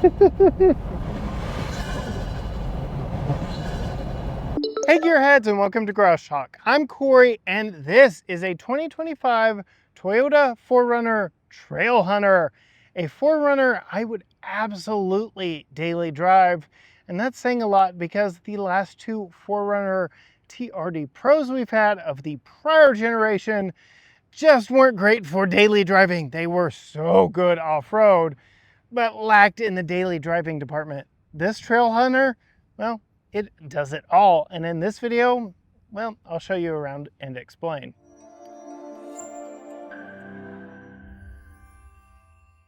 Hey gearheads, and welcome to Garage Talk. I'm Corey and this is a 2025 Toyota 4Runner Trailhunter. A 4Runner I would absolutely daily drive, and that's saying a lot because the last two 4Runner TRD Pros we've had of the prior generation just weren't great for daily driving. They were so good off-road, but lacked in the daily driving department. This Trailhunter, well, it does it all. And in this video, well, I'll show you around and explain.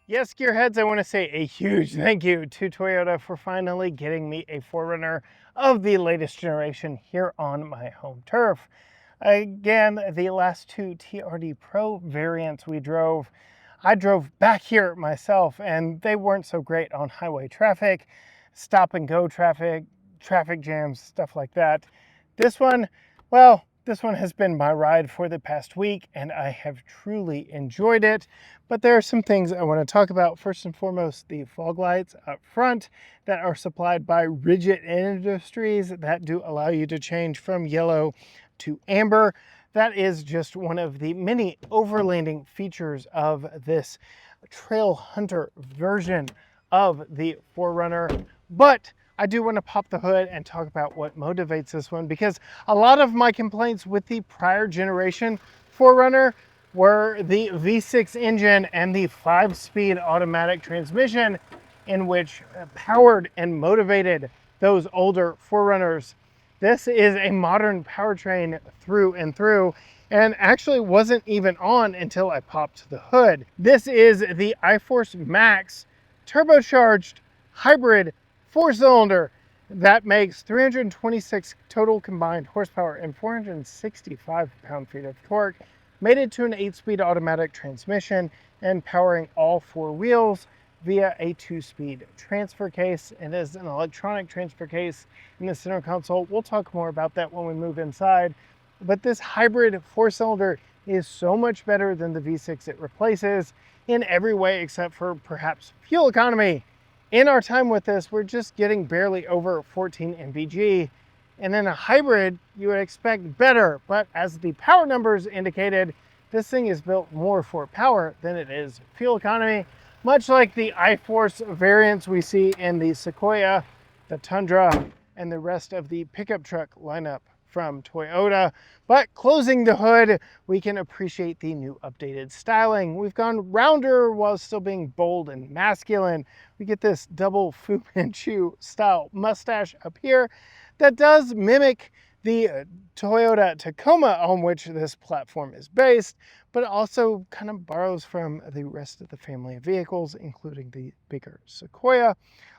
Yes, gearheads, I want to say a huge thank you to Toyota for finally getting me a 4Runner of the latest generation here on my home turf. Again, the last two TRD Pro variants I drove back here myself, and they weren't so great on highway traffic, stop and go traffic, traffic jams, stuff like that. This one, well, this one has been my ride for the past week, and I have truly enjoyed it. But there are some things I want to talk about. First and foremost, the fog lights up front that are supplied by Rigid Industries that do allow you to change from yellow to amber. That is just one of the many overlanding features of this Trailhunter version of the 4Runner. But I do want to pop the hood and talk about what motivates this one, because a lot of my complaints with the prior generation 4Runner were the V6 engine and the 5-speed automatic transmission, in which powered and motivated those older 4Runners. This is a modern powertrain through and through, and actually wasn't even on until I popped the hood. This is the iForce Max turbocharged hybrid 4-cylinder that makes 326 total combined horsepower and 465 pound-feet of torque, mated to an 8-speed automatic transmission and powering all 4 wheels via a 2-speed transfer case. It is an electronic transfer case in the center console. We'll talk more about that when we move inside. But this hybrid 4-cylinder is so much better than the V6 it replaces in every way except for perhaps fuel economy. In our time with this, we're just getting barely over 14 mpg. And in a hybrid, you would expect better, but as the power numbers indicated, this thing is built more for power than it is fuel economy, much like the iForce variants we see in the Sequoia, the Tundra, and the rest of the pickup truck lineup from Toyota. But closing the hood, we can appreciate the new updated styling. We've gone rounder while still being bold and masculine. We get this double Fu Manchu style mustache up here that does mimic the Toyota Tacoma on which this platform is based, but also kind of borrows from the rest of the family of vehicles, including the bigger Sequoia.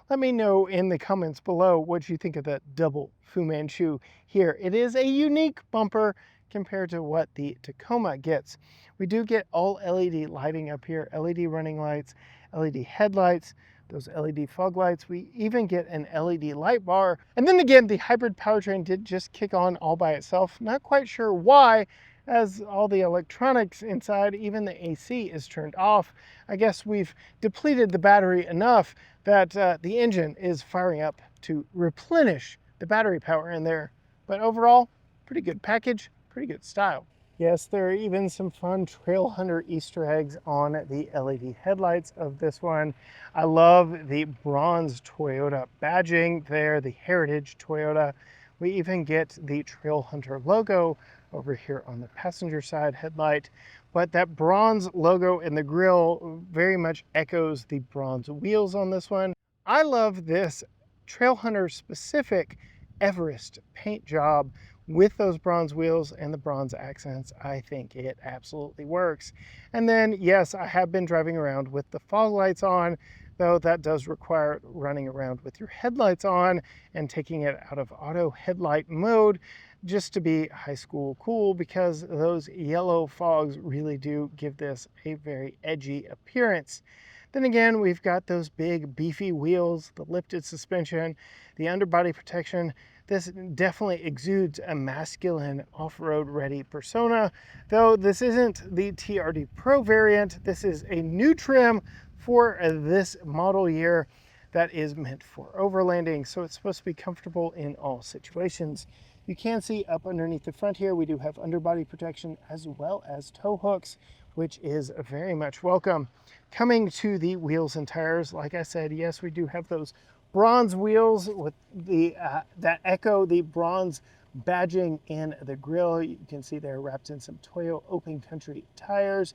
Let me know in the comments below what you think of that double Fu Manchu here. It is a unique bumper compared to what the Tacoma gets. We do get all LED lighting up here, LED running lights, LED headlights, those LED fog lights. We even get an LED light bar. And then again, the hybrid powertrain did just kick on all by itself. Not quite sure why, as all the electronics inside, even the AC is turned off. I guess we've depleted the battery enough that the engine is firing up to replenish the battery power in there. But overall, pretty good package, pretty good style. Yes, there are even some fun Trailhunter Easter eggs on the LED headlights of this one. I love the bronze Toyota badging there, the Heritage Toyota. We even get the Trailhunter logo over here on the passenger side headlight. But that bronze logo in the grille very much echoes the bronze wheels on this one. I love this Trailhunter specific Everest paint job with those bronze wheels and the bronze accents. I think it absolutely works. And then, yes, I have been driving around with the fog lights on, though that does require running around with your headlights on and taking it out of auto headlight mode just to be high school cool, because those yellow fogs really do give this a very edgy appearance. Then again, we've got those big beefy wheels, the lifted suspension, the underbody protection. This definitely exudes a masculine off-road ready persona, though this isn't the TRD Pro variant. This is a new trim for this model year. that is meant for overlanding, so it's supposed to be comfortable in all situations. You can see up underneath the front here, we do have underbody protection as well as tow hooks, which is very much welcome. Coming to the wheels and tires, like I said, yes, we do have those bronze wheels with the that echo the bronze badging in the grille. You can see they're wrapped in some Toyo Open Country tires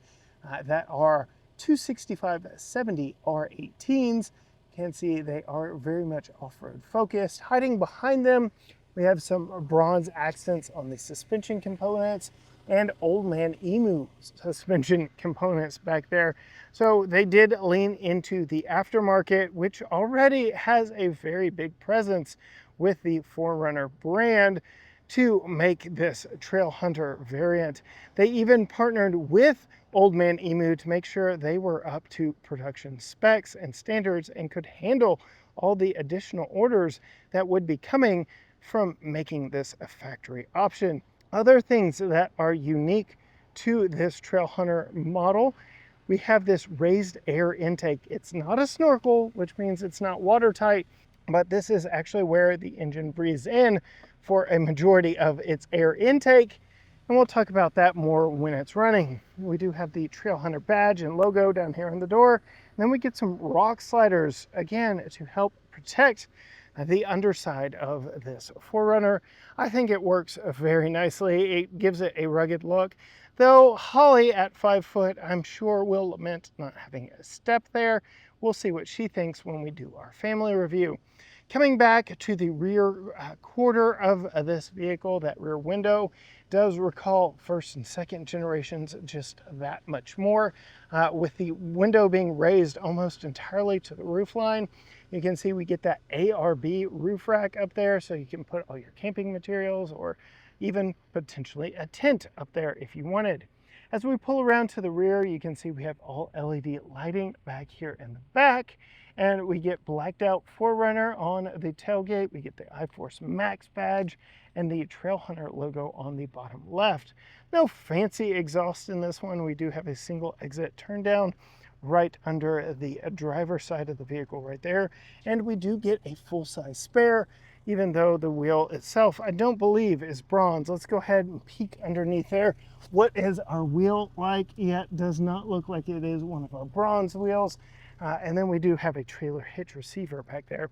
that are 265/70 R18s. You can see they are very much off-road focused. Hiding behind them, we have some bronze accents on the suspension components and Old Man Emu suspension components back there. So they did lean into the aftermarket, which already has a very big presence with the 4Runner brand, to make this Trailhunter variant. They even partnered with Old Man Emu to make sure they were up to production specs and standards and could handle all the additional orders that would be coming from making this a factory option. Other things that are unique to this Trailhunter model, we have this raised air intake. It's not a snorkel, which means it's not watertight, but this is actually where the engine breathes in for a majority of its air intake. And we'll talk about that more when it's running. We do have the Trailhunter badge and logo down here on the door. And then we get some rock sliders, again, to help protect the underside of this 4Runner. I think it works very nicely. It gives it a rugged look. Though Holly at 5 foot, I'm sure will lament not having a step there. We'll see what she thinks when we do our family review. Coming back to the rear quarter of this vehicle, that rear window does recall first and second generations just that much more. With the window being raised almost entirely to the roofline, you can see we get that ARB roof rack up there, so you can put all your camping materials or even potentially a tent up there if you wanted. As we pull around to the rear, you can see we have all LED lighting back here in the back, and we get blacked out 4Runner on the tailgate. We get the iForce Max badge and the Trailhunter logo on the bottom left. No fancy exhaust in this one. We do have a single exit turn down right under the driver's side of the vehicle right there, and we do get a full-size spare, even though the wheel itself I don't believe is bronze. Let's go ahead and peek underneath there. What is our wheel like? Yeah, it does not look like it is one of our bronze wheels. And then we do have a trailer hitch receiver back there.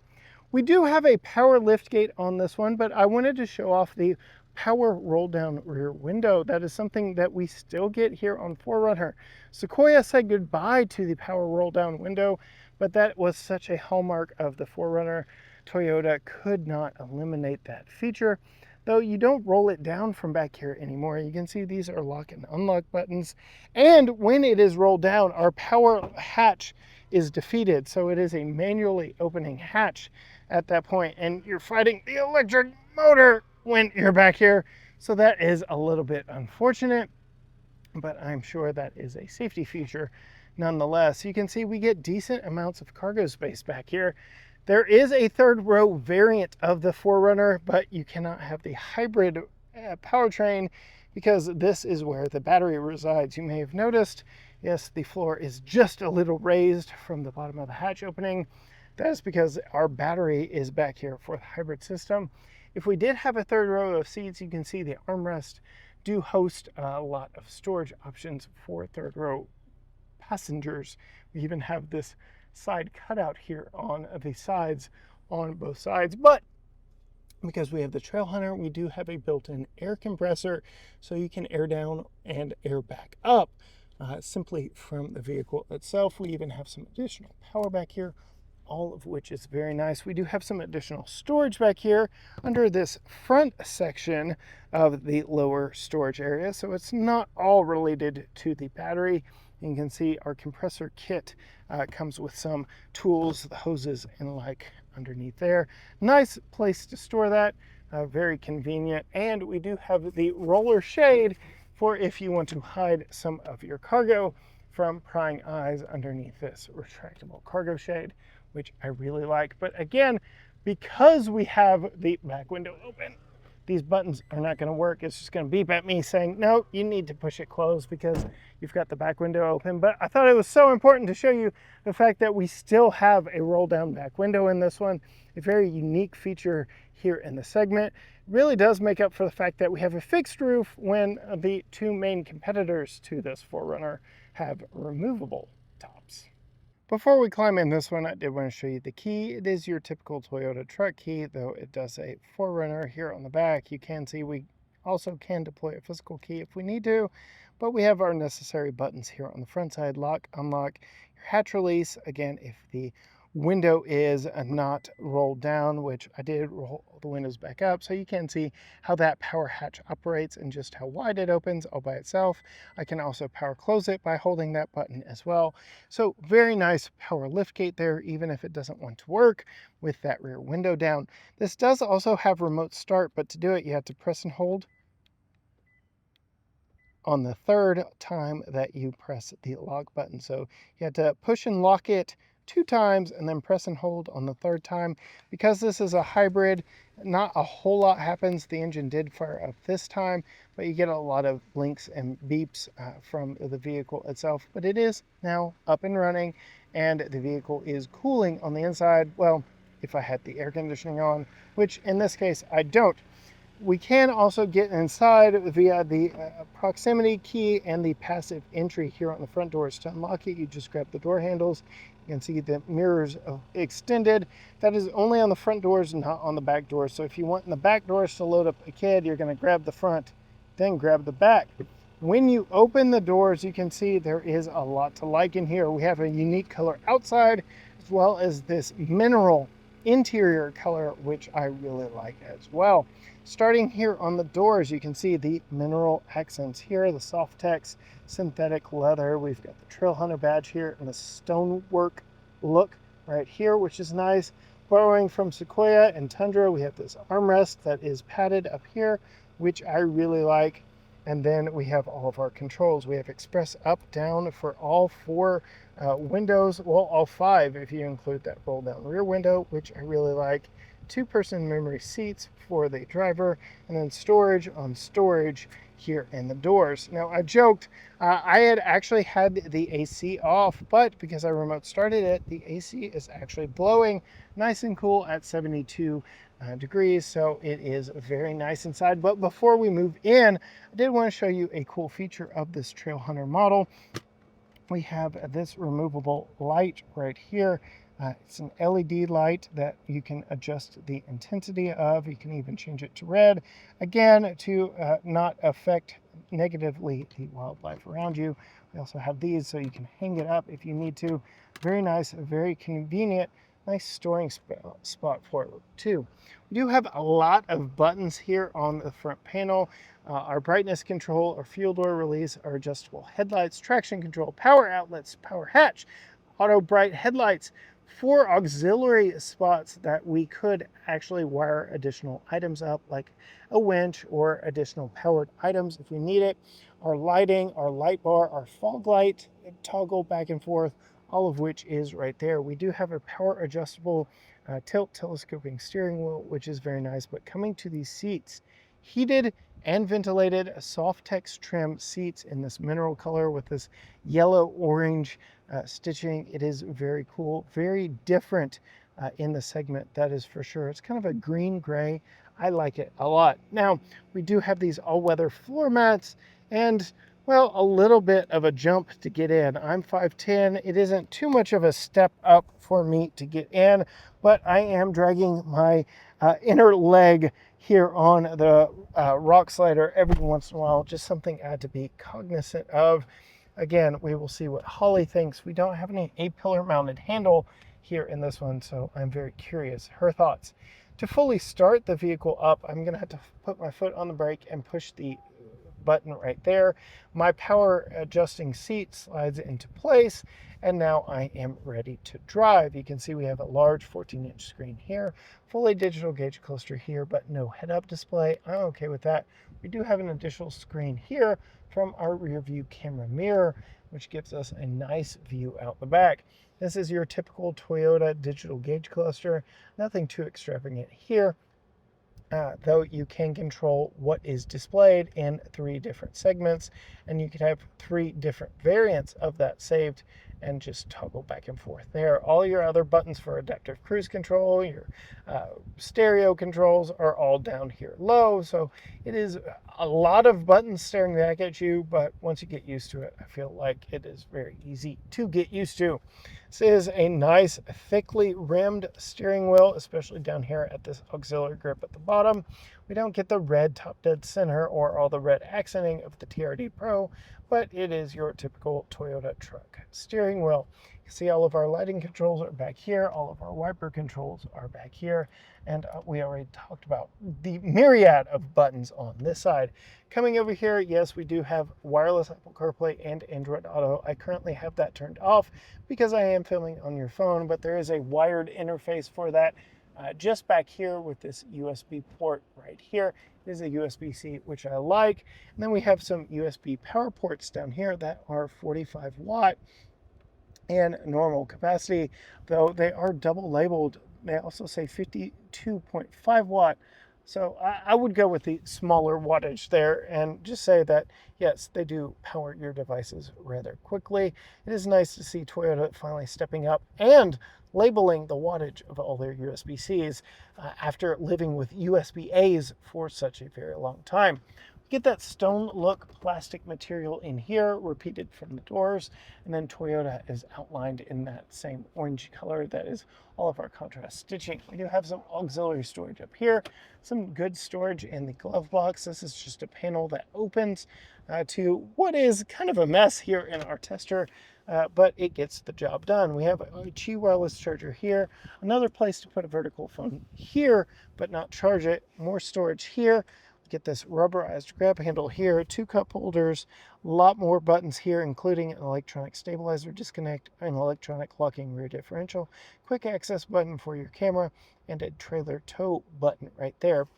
We do have a power lift gate on this one, but I wanted to show off the power roll down rear window. That is something that we still get here on 4Runner. Sequoia said goodbye to the power roll down window, but that was such a hallmark of the 4Runner. Toyota could not eliminate that feature, though you don't roll it down from back here anymore. You can see these are lock and unlock buttons, and when it is rolled down, our power hatch is defeated, so it is a manually opening hatch at that point, and you're fighting the electric motor when you're back here, so that is a little bit unfortunate, but I'm sure that is a safety feature nonetheless. You can see we get decent amounts of cargo space back here. There is a third row variant of the 4Runner, but you cannot have the hybrid powertrain because this is where the battery resides. You may have noticed, yes, the floor is just a little raised from the bottom of the hatch opening. That is because our battery is back here for the hybrid system. If we did have a third row of seats, you can see the armrest do host a lot of storage options for third row passengers. We even have this side cutout here on the sides on both sides, but because we have the Trailhunter, we do have a built-in air compressor, so you can air down and air back up simply from the vehicle itself. We even have some additional power back here, all of which is very nice. We do have some additional storage back here under this front section of the lower storage area, so it's not all related to the battery. You can see our compressor kit comes with some tools, the hoses and like underneath there. Nice place to store that, very convenient. And we do have the roller shade for if you want to hide some of your cargo from prying eyes underneath this retractable cargo shade, which I really like. But again, because we have the back window open, these buttons are not going to work. It's just going to beep at me saying, no, you need to push it closed because you've got the back window open. But I thought it was so important to show you the fact that we still have a roll down back window in this one, a very unique feature here in the segment. It really does make up for the fact that we have a fixed roof when the two main competitors to this 4Runner have removable tops. Before we climb in this one, I did want to show you the key. It is your typical Toyota truck key, though it does say 4Runner here on the back. You can see we also can deploy a physical key if we need to, but we have our necessary buttons here on the front side: lock, unlock, your hatch release. Again, if the window is not rolled down, which I did roll the windows back up, so you can see how that power hatch operates and just how wide it opens all by itself. I can also power close it by holding that button as well. So very nice power liftgate there, even if it doesn't want to work with that rear window down. This does also have remote start, but to do it, you have to press and hold on the third time that you press the lock button. So you have to push and lock it 2 times and then press and hold on the third time. Because this is a hybrid, not a whole lot happens. The engine did fire up this time, but you get a lot of blinks and beeps from the vehicle itself. But it is now up and running, and the vehicle is cooling on the inside. Well, if I had the air conditioning on, which in this case I don't. We can also get inside via the proximity key and the passive entry here on the front doors. To unlock it, you just grab the door handles. You can see the mirrors extended. That is only on the front doors, not on the back doors. So if you want in the back doors to load up a kid, you're going to grab the front, then grab the back. When you open the doors, you can see there is a lot to like in here. We have a unique color outside, as well as this mineral interior color, which I really like as well. Starting here on the doors, you can see the mineral accents here, the Softex synthetic leather. We've got the Trailhunter badge here and the stonework look right here, which is nice. Borrowing from Sequoia and Tundra, we have this armrest that is padded up here, which I really like. And then we have all of our controls. We have express up, down for all 4 windows, well, all 5 if you include that roll down rear window, which I really like. 2-person memory seats for the driver, and then storage on storage here in the doors. Now, I joked, I had actually had the AC off, but because I remote started it, the AC is actually blowing nice and cool at 72 degrees, so it is very nice inside. But before we move in, I did want to show you a cool feature of this Trailhunter model. We have this removable light right here. It's an LED light that you can adjust the intensity of. You can even change it to red, again, to not affect negatively the wildlife around you. We also have these so you can hang it up if you need to. Very nice, very convenient, nice storing spot for it too. We do have a lot of buttons here on the front panel. Our brightness control, our fuel door release, our adjustable headlights, traction control, power outlets, power hatch, auto bright headlights, 4 auxiliary spots that we could actually wire additional items up, like a winch or additional powered items if we need it. Our lighting, our light bar, our fog light toggle back and forth, all of which is right there. We do have a power adjustable tilt telescoping steering wheel, which is very nice. But coming to these seats, heated and ventilated Softex trim seats in this mineral color with this yellow orange stitching. It is very cool, very different in the segment, that is for sure. It's kind of a green gray. I like it a lot. Now, we do have these all-weather floor mats and, well, a little bit of a jump to get in. I'm 5'10". It isn't too much of a step up for me to get in, but I am dragging my inner leg here on the rock slider every once in a while. Just something I had to be cognizant of. Again, we will see what Holly thinks. We don't have any A-pillar mounted handle here in this one, so I'm very curious her thoughts. To fully start the vehicle up, I'm going to have to put my foot on the brake and push the button right there. My power adjusting seat slides into place, and now I am ready to drive. You can see we have a large 14-inch screen here, fully digital gauge cluster here, but no head-up display. I'm okay with that. We do have an additional screen here from our rear view camera mirror, which gives us a nice view out the back. This is your typical Toyota digital gauge cluster, nothing too extravagant here. though you can control what is displayed in 3 different segments, and you can have 3 different variants of that saved and just toggle back and forth there. All your other buttons for adaptive cruise control, your stereo controls are all down here low, so it is a lot of buttons staring back at you, but once you get used to it, I feel like it is very easy to get used to. This is a nice thickly rimmed steering wheel, especially down here at this auxiliary grip at the bottom. We don't get the red top dead center or all the red accenting of the TRD Pro, but it is your typical Toyota truck steering wheel. You can see all of our lighting controls are back here, all of our wiper controls are back here, and we already talked about the myriad of buttons on this side. Coming over here, yes, we do have wireless Apple CarPlay and Android Auto. I currently have that turned off because I am filming on your phone, but there is a wired interface for that just back here with this USB port right here. It is a USB-C, which I like. And then we have some USB power ports down here that are 45 watt and normal capacity, though they are double labeled. They also say 52.5 watt. So I would go with the smaller wattage there and just say that, yes, they do power your devices rather quickly. It is nice to see Toyota finally stepping up and labeling the wattage of all their USB-Cs after living with USB-As for such a very long time. Get that stone look plastic material in here, repeated from the doors, and then Toyota is outlined in that same orange color. That is all of our contrast stitching. We do have some auxiliary storage up here, some good storage in the glove box. This is just a panel that opens to what is kind of a mess here in our tester, but it gets the job done. We have a Qi wireless charger here, another place to put a vertical phone here, but not charge it, more storage here. Get this rubberized grab handle here, 2 cup holders, a lot more buttons here, including an electronic stabilizer disconnect, an electronic locking rear differential, quick access button for your camera, and a trailer tow button right there.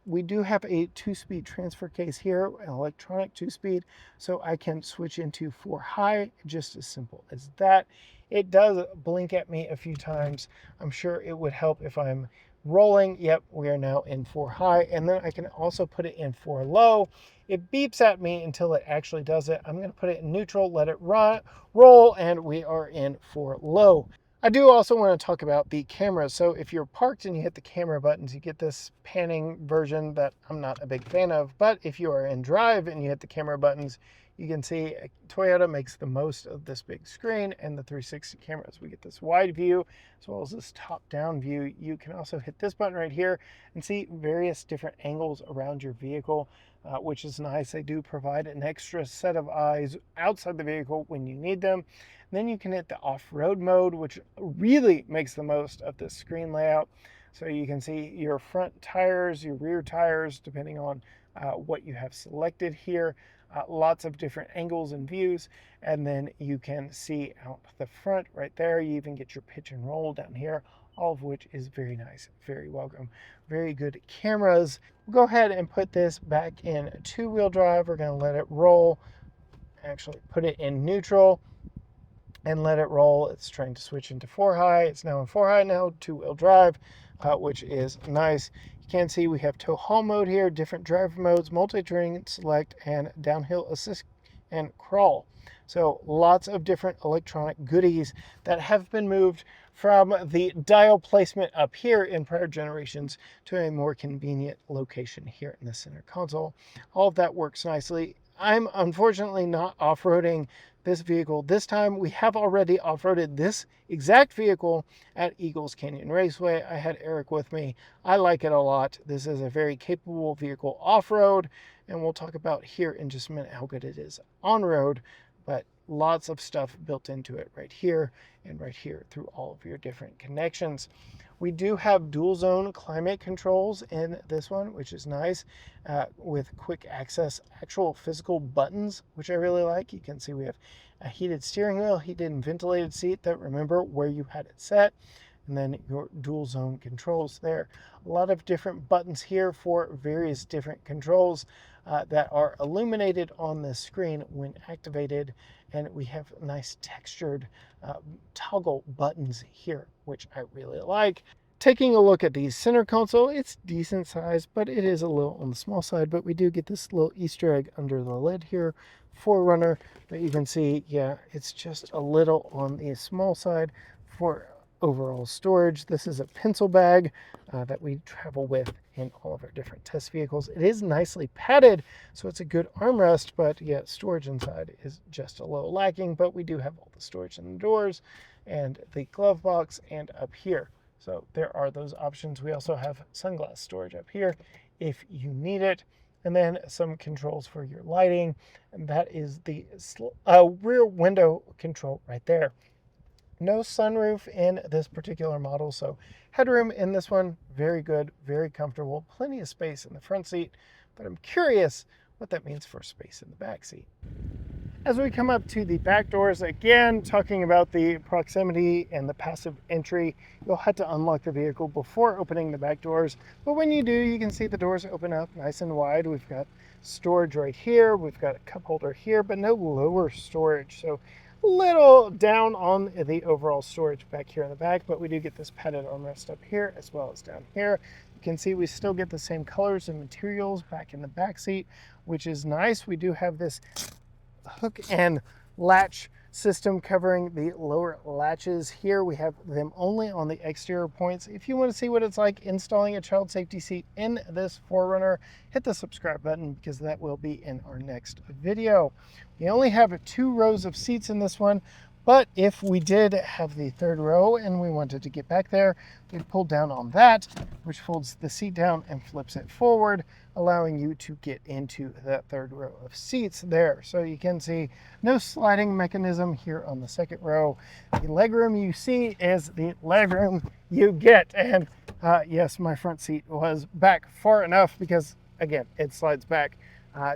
We do have a 2-speed transfer case here, an electronic 2-speed, so I can switch into 4 high, just as simple as that. It does blink at me a few times. I'm sure it would help if I'm rolling. Yep, we are now in 4 high, and then I can also put it in 4 low. It beeps at me until it actually does it. I'm going to put it in neutral, let it roll, and we are in 4 low. I do also want to talk about the camera. So if you're parked and you hit the camera buttons, you get this panning version that I'm not a big fan of. But if you are in drive and you hit the camera buttons, you can see Toyota makes the most of this big screen and the 360 cameras. We get this wide view as well as this top-down view. You can also hit this button right here and see various different angles around your vehicle, which is nice. They do provide an extra set of eyes outside the vehicle when you need them. And then you can hit the off-road mode, which really makes the most of this screen layout. So you can see your front tires, your rear tires, depending on what you have selected here. Lots of different angles and views, and then you can see out the front right there. You even get your pitch and roll down here, all of which is very nice, very welcome, very good cameras. We'll go ahead and put this back in 2-wheel drive. We're going to let it roll, actually put it in neutral and let it roll. It's trying to switch into 4 high. It's now in 4 high now, 2-wheel drive, which is nice. You can see we have tow haul mode here, different drive modes, multi-terrain select, and downhill assist and crawl. So lots of different electronic goodies that have been moved from the dial placement up here in prior generations to a more convenient location here in the center console. All of that works nicely. I'm unfortunately not off-roading this vehicle this time. We have already off-roaded this exact vehicle at Eagles Canyon Raceway. I had Eric with me. I like it a lot. This is a very capable vehicle off-road, and we'll talk about here in just a minute how good it is on-road, but lots of stuff built into it right here and right here through all of your different connections. We do have dual zone climate controls in this one, which is nice, with quick access actual physical buttons, which I really like. You can see we have a heated steering wheel, heated and ventilated seat that remember where you had it set, and then your dual zone controls there. A lot of different buttons here for various different controls that are illuminated on the screen when activated, and we have nice textured toggle buttons here, which I really like. Taking a look at the center console, it's decent size, but it is a little on the small side, but we do get this little Easter egg under the lid here, 4Runner, but you can see, yeah, it's just a little on the small side for overall storage. This is a pencil bag that we travel with in all of our different test vehicles. It is nicely padded, so it's a good armrest, but yeah, storage inside is just a little lacking, but we do have all the storage in the doors and the glove box and up here. So there are those options. We also have sunglass storage up here if you need it. And then some controls for your lighting. And that is the rear window control right there. No sunroof in this particular model, so headroom in this one, very good, very comfortable, plenty of space in the front seat, but I'm curious what that means for space in the back seat. As we come up to the back doors, again, talking about the proximity and the passive entry, you'll have to unlock the vehicle before opening the back doors. But when you do, you can see the doors open up nice and wide. We've got storage right here. We've got a cup holder here, but no lower storage. So a little down on the overall storage back here in the back, but we do get this padded armrest up here as well as down here. You can see we still get the same colors and materials back in the back seat, which is nice. We do have this hook and latch system covering the lower latches. Here we have them only on the exterior points. If you want to see what it's like installing a child safety seat in this 4Runner, hit the subscribe button because that will be in our next video. We only have 2 rows of seats in this one, but if we did have the 3rd row and we wanted to get back there, we'd pull down on that, which folds the seat down and flips it forward, allowing you to get into that 3rd row of seats there. So you can see no sliding mechanism here on the 2nd row. The legroom you see is the legroom you get. And yes, my front seat was back far enough because, again, it slides back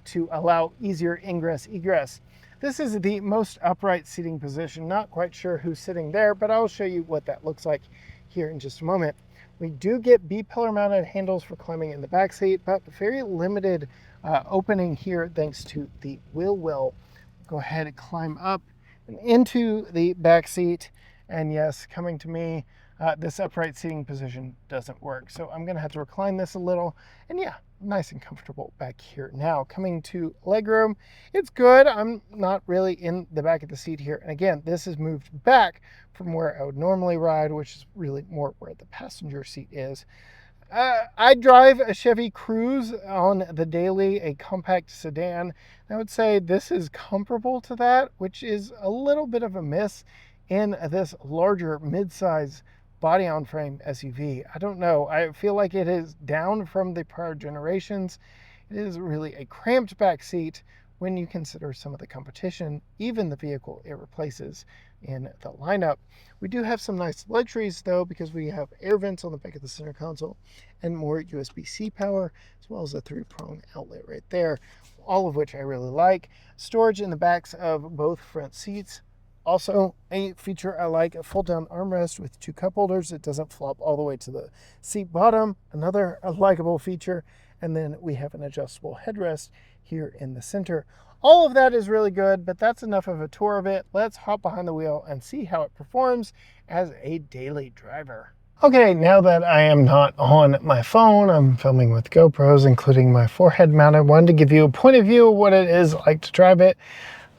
to allow easier ingress egress. This is the most upright seating position. Not quite sure who's sitting there, but I'll show you what that looks like here in just a moment. We do get B-pillar mounted handles for climbing in the back seat, but very limited opening here thanks to the wheel well. Go ahead and climb up and into the back seat. And yes, coming to me, this upright seating position doesn't work. So I'm gonna have to recline this a little, and yeah, nice and comfortable back here. Now coming to legroom, it's good. I'm not really in the back of the seat here. And again, this is moved back from where I would normally ride, which is really more where the passenger seat is. I drive a Chevy Cruze on the daily, a compact sedan. I would say this is comparable to that, which is a little bit of a miss in this larger mid-size body-on-frame SUV. I don't know. I feel like it is down from the prior generations. It is really a cramped back seat when you consider some of the competition, even the vehicle it replaces in the lineup. We do have some nice luxuries though, because we have air vents on the back of the center console and more USB-C power, as well as a 3-prong outlet right there, all of which I really like. Storage in the backs of both front seats. Also, a feature I like, a fold-down armrest with 2 cup holders. It doesn't flop all the way to the seat bottom. Another likable feature. And then we have an adjustable headrest here in the center. All of that is really good, but that's enough of a tour of it. Let's hop behind the wheel and see how it performs as a daily driver. Okay, now that I am not on my phone, I'm filming with GoPros, including my forehead mount. I wanted to give you a point of view of what it is like to drive it.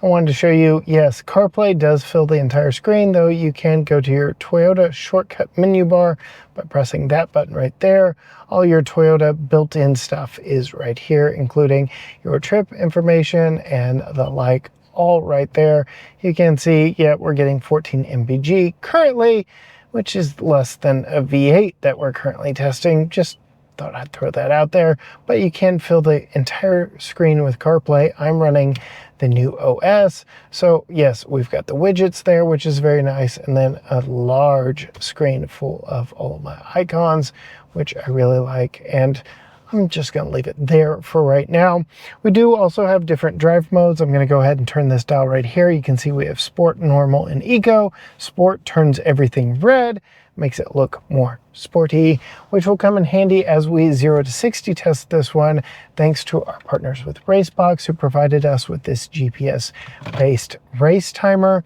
I wanted to show you, yes, CarPlay does fill the entire screen, though you can go to your Toyota shortcut menu bar by pressing that button right there. All your Toyota built-in stuff is right here, including your trip information and the like, all right there. You can see, yeah, we're getting 14 mpg currently, which is less than a V8 that we're currently testing. Just thought I'd throw that out there, but you can fill the entire screen with CarPlay. I'm running the new OS. So yes, we've got the widgets there, which is very nice. And then a large screen full of all of my icons, which I really like. And I'm just going to leave it there for right now. We do also have different drive modes. I'm going to go ahead and turn this dial right here. You can see we have Sport, Normal, and Eco. Sport turns everything red. makes it look more sporty, which will come in handy as we 0 to 60 test this one, thanks to our partners with RaceBox, who provided us with this GPS-based race timer.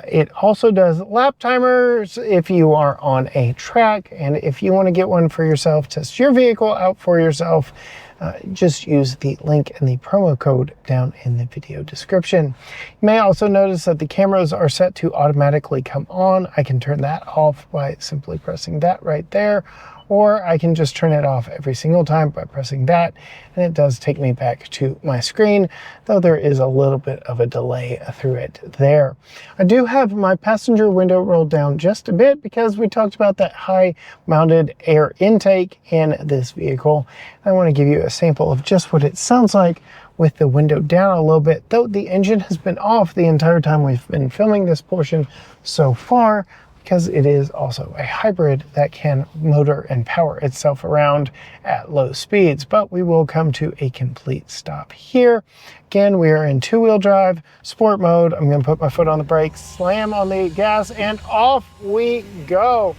It also does lap timers if you are on a track, and if you want to get one for yourself, test your vehicle out for yourself, just use the link and the promo code down in the video description. You may also notice that the cameras are set to automatically come on. I can turn that off by simply pressing that right there, or I can just turn it off every single time by pressing that, and it does take me back to my screen, though there is a little bit of a delay through it there. I do have my passenger window rolled down just a bit because we talked about that high mounted air intake in this vehicle. I want to give you a sample of just what it sounds like with the window down a little bit, though the engine has been off the entire time we've been filming this portion so far, because it is also a hybrid that can motor and power itself around at low speeds. But we will come to a complete stop here. Again, we are in two-wheel drive, sport mode. I'm gonna put my foot on the brake, slam on the gas, and off we go.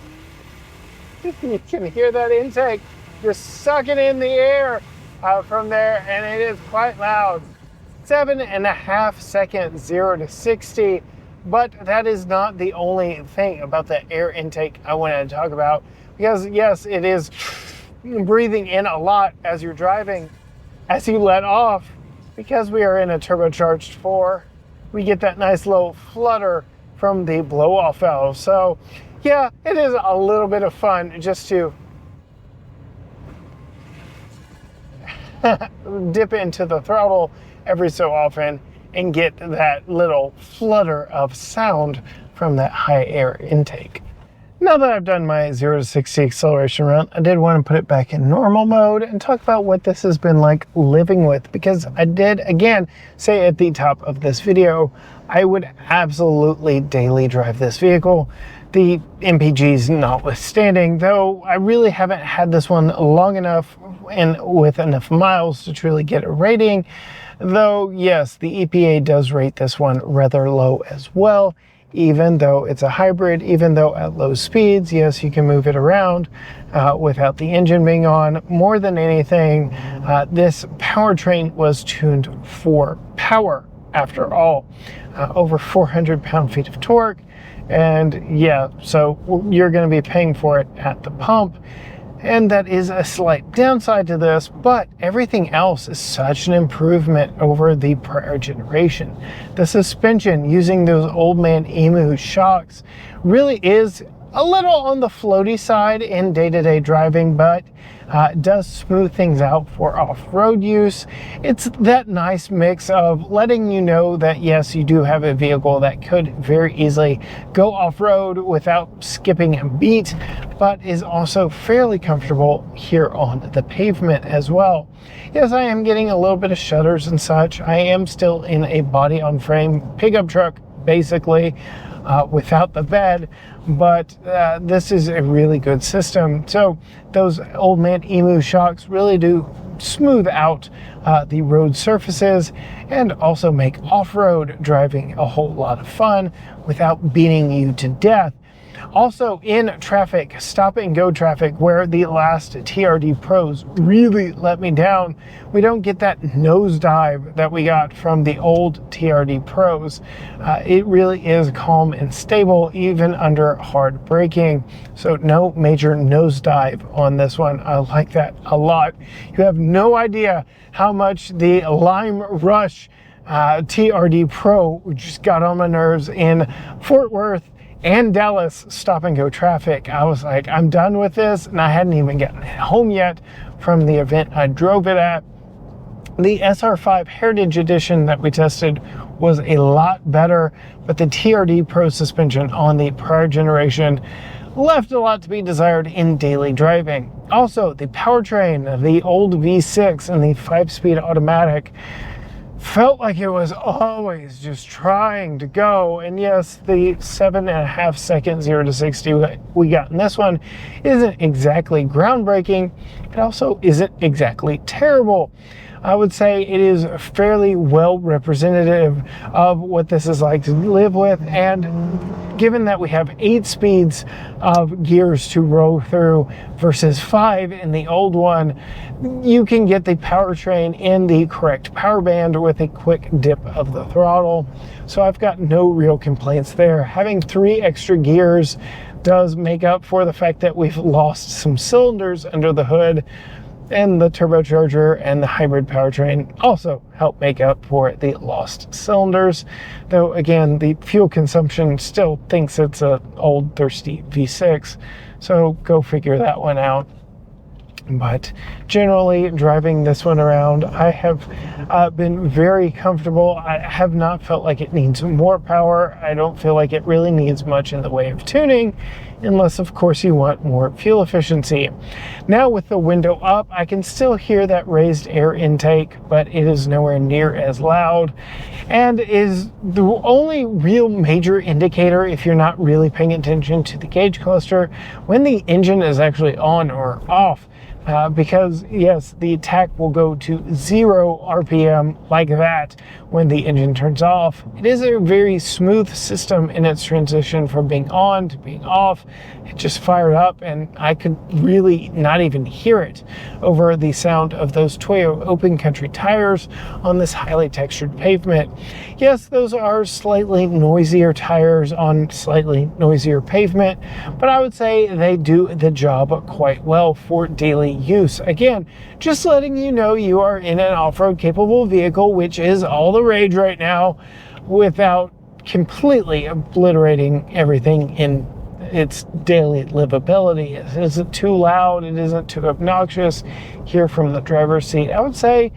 You can hear that intake. You're sucking in the air from there, and it is quite loud. 7.5 seconds, 0 to 60. But that is not the only thing about the air intake I wanted to talk about, because yes, it is breathing in a lot as you're driving. As you let off, because we are in a turbocharged 4, we get that nice little flutter from the blow-off valve. So yeah, it is a little bit of fun just to dip into the throttle every so often and get that little flutter of sound from that high air intake. Now that I've done my 0 to 60 acceleration run, I did want to put it back in normal mode and talk about what this has been like living with, because I did, again, say at the top of this video, I would absolutely daily drive this vehicle, the MPGs notwithstanding, though I really haven't had this one long enough and with enough miles to truly get a rating. Though, yes, the EPA does rate this one rather low as well, even though it's a hybrid, even though at low speeds, yes, you can move it around without the engine being on. More than anything, this powertrain was tuned for power, after all. Over 400 pound-feet of torque, and yeah, so you're going to be paying for it at the pump. And that is a slight downside to this, but everything else is such an improvement over the prior generation. The suspension, using those old man Emu shocks, really is a little on the floaty side in day-to-day driving, but does smooth things out for off-road use. It's that nice mix of letting you know that yes, you do have a vehicle that could very easily go off-road without skipping a beat, but is also fairly comfortable here on the pavement as well. Yes, I am getting a little bit of shudders and such. I am still in a body-on-frame pickup truck, basically, without the bed, but this is a really good system. So those old man Emu shocks really do smooth out the road surfaces and also make off-road driving a whole lot of fun without beating you to death. Also in traffic, stop and go traffic, where the last TRD Pros really let me down, we don't get that nosedive that we got from the old TRD Pros. It really is calm and stable even under hard braking. So no major nosedive on this one. I like that a lot. You have no idea how much the Lime Rush TRD Pro just got on my nerves in Fort Worth and Dallas stop and go traffic. I was like, I'm done with this, and I hadn't even gotten home yet from the event I drove it at. The SR5 Heritage Edition that we tested was a lot better, but the TRD Pro suspension on the prior generation left a lot to be desired in daily driving. Also, the powertrain, the old V6 and the 5-speed automatic, felt like it was always just trying to go. And yes, the 7.5 second 0 to 60 we got in this one isn't exactly groundbreaking. It also isn't exactly terrible. I would say it is fairly well representative of what this is like to live with. And given that we have 8 speeds of gears to roll through versus 5 in the old one, you can get the powertrain in the correct power band with a quick dip of the throttle. So I've got no real complaints there. Having 3 extra gears does make up for the fact that we've lost some cylinders under the hood, and the turbocharger and the hybrid powertrain also help make up for the lost cylinders. Though again, the fuel consumption still thinks it's an old thirsty V6, so go figure that one out. But generally, driving this one around, I have been very comfortable. I have not felt like it needs more power. I don't feel like it really needs much in the way of tuning, unless of course you want more fuel efficiency. Now with the window up, I can still hear that raised air intake, but it is nowhere near as loud, and is the only real major indicator, if you're not really paying attention to the gauge cluster, when the engine is actually on or off. Because yes, the attack will go to 0 RPM like that when the engine turns off. It is a very smooth system in its transition from being on to being off. It just fired up, and I could really not even hear it over the sound of those Toyo open country tires on this highly textured pavement. Yes, those are slightly noisier tires on slightly noisier pavement, but I would say they do the job quite well for daily use. Again, just letting you know you are in an off-road capable vehicle, which is all the rage right now, without completely obliterating everything in its daily livability. It isn't too loud, it isn't too obnoxious. Here from the driver's seat, I would say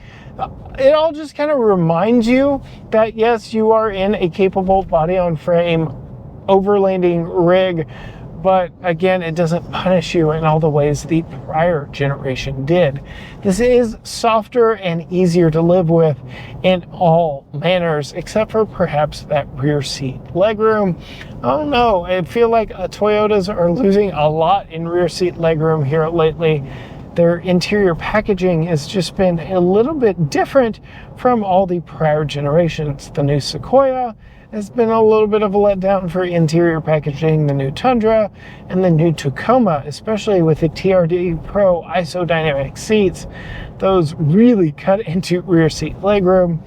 it all just kind of reminds you that yes, you are in a capable body on frame overlanding rig, but again, it doesn't punish you in all the ways the prior generation did. This is softer and easier to live with in all manners, except for perhaps that rear seat legroom. I don't know, I feel like Toyotas are losing a lot in rear seat legroom here lately. Their interior packaging has just been a little bit different from all the prior generations. The new Sequoia has been a little bit of a letdown for interior packaging, the new Tundra and the new Tacoma, especially with the TRD Pro isodynamic seats. Those really cut into rear seat legroom.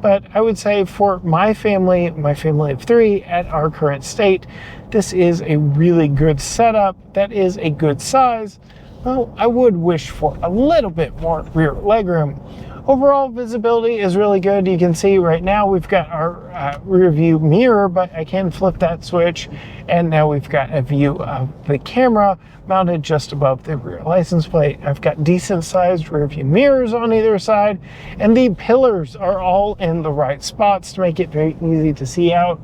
But I would say for my family of 3 at our current state, this is a really good setup that is a good size. Well, I would wish for a little bit more rear legroom. Overall visibility is really good. You can see right now we've got our rear view mirror, but I can flip that switch, and now we've got a view of the camera mounted just above the rear license plate. I've got decent sized rear view mirrors on either side, and the pillars are all in the right spots to make it very easy to see out.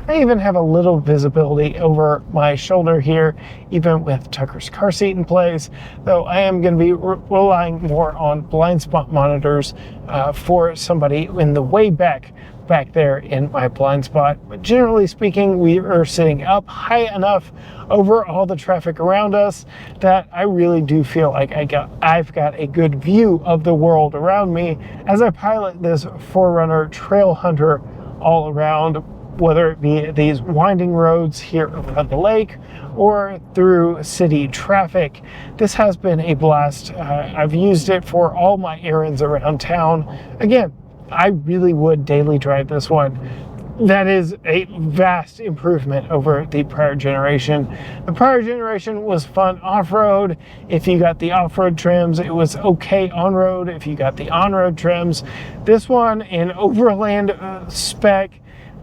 I even have a little visibility over my shoulder here, even with Tucker's car seat in place, though I am going to be relying more on blind spot monitors for somebody in the way back there in my blind spot. But generally speaking, we are sitting up high enough over all the traffic around us that I really do feel like I've got a good view of the world around me as I pilot this 4Runner Trailhunter all around, whether it be these winding roads here around the lake or through city traffic. This has been a blast. I've used it for all my errands around town. Again, I really would daily drive this one. That is a vast improvement over the prior generation. The prior generation was fun off-road. If you got the off-road trims, it was okay on-road. If you got the on-road trims, this one in overland spec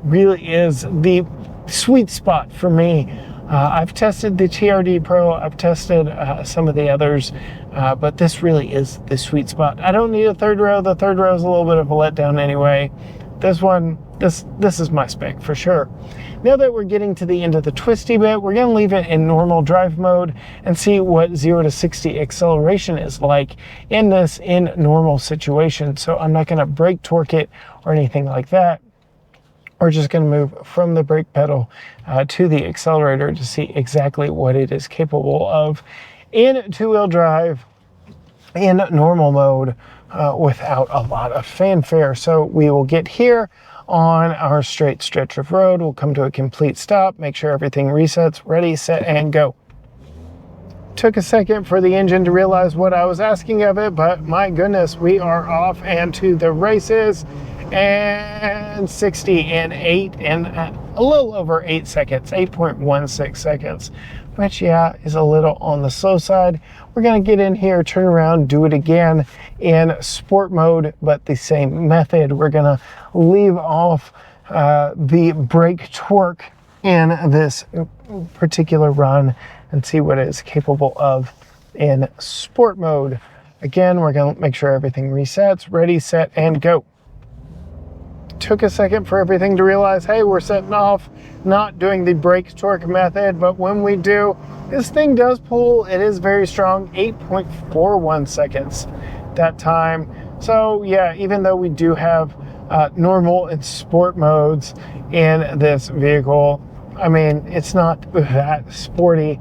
really is the sweet spot for me. I've tested the TRD Pro, I've tested some of the others, but this really is the sweet spot. I don't need a third row. The third row is a little bit of a letdown anyway. This one, this is my spec for sure. Now that we're getting to the end of the twisty bit, we're going to leave it in normal drive mode and see what 0 to 60 acceleration is like in this in normal situation. So I'm not going to brake torque it or anything like that. We're just going to move from the brake pedal to the accelerator to see exactly what it is capable of in two-wheel drive in normal mode without a lot of fanfare. So we will get here on our straight stretch of road. We'll come to a complete stop, make sure everything resets, ready, set, and go. Took a second for the engine to realize what I was asking of it, but my goodness, we are off and to the races. And 60 in 8 and a little over 8 seconds, 8.16 seconds, which yeah, is a little on the slow side. We're gonna get in here, turn around, do it again in sport mode, but the same method. We're gonna leave off the brake torque in this particular run and see what it's capable of in sport mode. Again, we're gonna make sure everything resets, ready, set, and go. Took a second for everything to realize, hey, we're setting off, not doing the brake torque method, but when we do, this thing does pull. It is very strong, 8.41 seconds that time. So yeah, even though we do have normal and sport modes in this vehicle, I mean, it's not that sporty,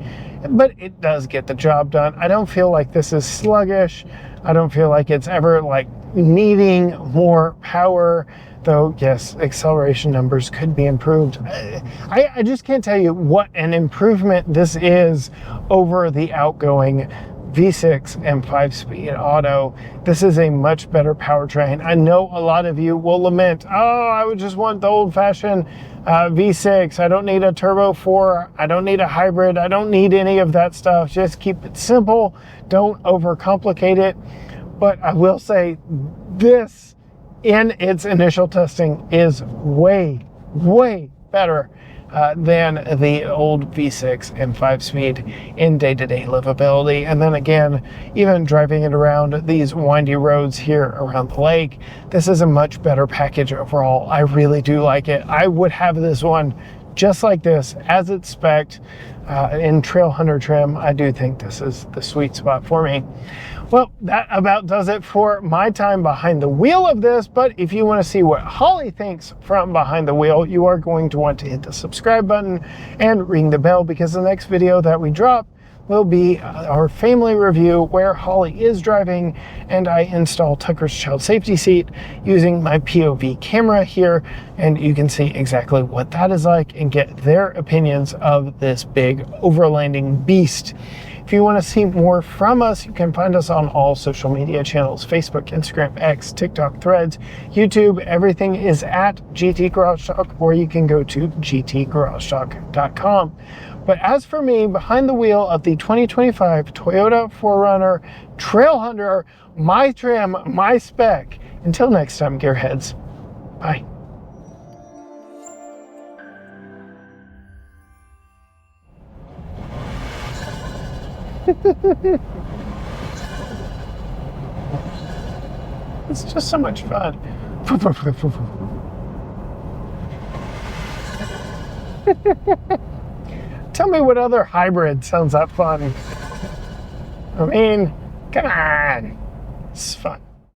but it does get the job done. I don't feel like this is sluggish. I don't feel like it's ever like needing more power. Though, yes, acceleration numbers could be improved. I just can't tell you what an improvement this is over the outgoing V6 and 5-speed auto. This is a much better powertrain. I know a lot of you will lament, oh, I would just want the old-fashioned V6. I don't need a Turbo 4. I don't need a hybrid. I don't need any of that stuff. Just keep it simple. Don't overcomplicate it. But I will say this, in its initial testing, is way, way better than the old V6 and 5-speed in day-to-day livability. And then again, even driving it around these windy roads here around the lake, this is a much better package overall. I really do like it. I would have this one just like this, as it's spec'd in Trailhunter trim. I do think this is the sweet spot for me. Well, that about does it for my time behind the wheel of this, but if you want to see what Holly thinks from behind the wheel, you are going to want to hit the subscribe button and ring the bell, because the next video that we drop will be our family review where Holly is driving and I install Tucker's child safety seat using my POV camera here, and you can see exactly what that is like and get their opinions of this big overlanding beast. If you want to see more from us, you can find us on all social media channels: Facebook, Instagram, X, TikTok, Threads, YouTube. Everything is at GT Garage Talk, or you can go to gtgaragetalk.com. But as for me, behind the wheel of the 2025 Toyota 4Runner Trailhunter, my trim, my spec. Until next time, gearheads. Bye. It's just so much fun. Tell me what other hybrid sounds that fun. I mean, come on. It's fun.